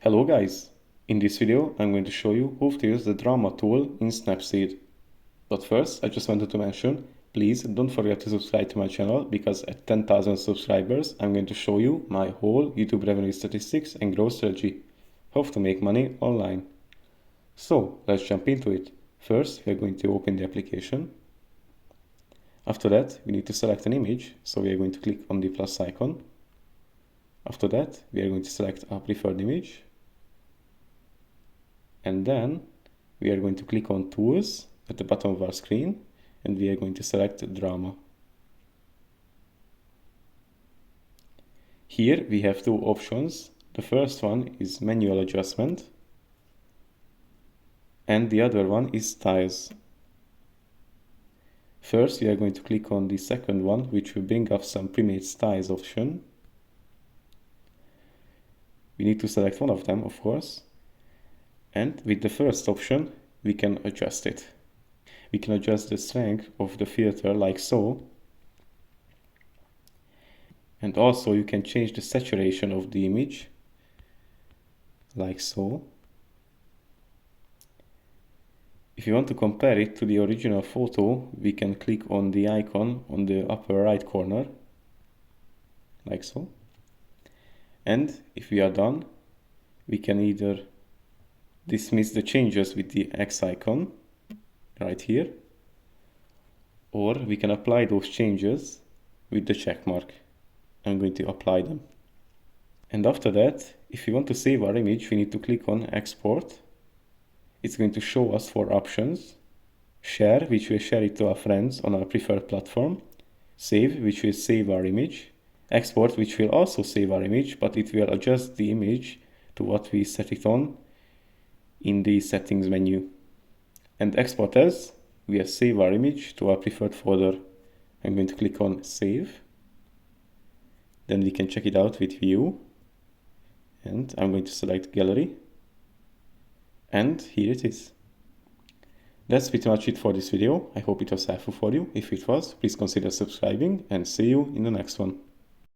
Hello guys! In this video I'm going to show you how to use the drama tool in Snapseed. But first I just wanted to mention, please don't forget to subscribe to my channel because at 10,000 subscribers I'm going to show you my whole YouTube revenue statistics and growth strategy. How to make money online. So let's jump into it. First we are going to open the application. After that we need to select an image, so we are going to click on the plus icon. After that we are going to select our preferred image. And then we are going to click on Tools at the bottom of our screen and we are going to select Drama. Here we have two options. The first one is Manual Adjustment and the other one is Styles. First we are going to click on the second one, which will bring up some pre-made styles option. We need to select one of them, of course. And with the first option, we can adjust it. We can adjust the strength of the filter like so. And also you can change the saturation of the image like so. If you want to compare it to the original photo, we can click on the icon on the upper right corner like so. And if we are done, we can either dismiss the changes with the X icon right here, or we can apply those changes with the check mark. I'm going to apply them. And after that, if we want to save our image, we need to click on Export. It's going to show us four options: Share, which will share it to our friends on our preferred platform; Save, which will save our image; Export, which will also save our image, but it will adjust the image to what we set it on in the settings menu; and Export as, we have saved our image to our preferred folder. I'm going to click on Save. Then we can check it out with View. And I'm going to select Gallery. And here it is. That's pretty much it for this video. I hope it was helpful for you. If it was, please consider subscribing and see you in the next one.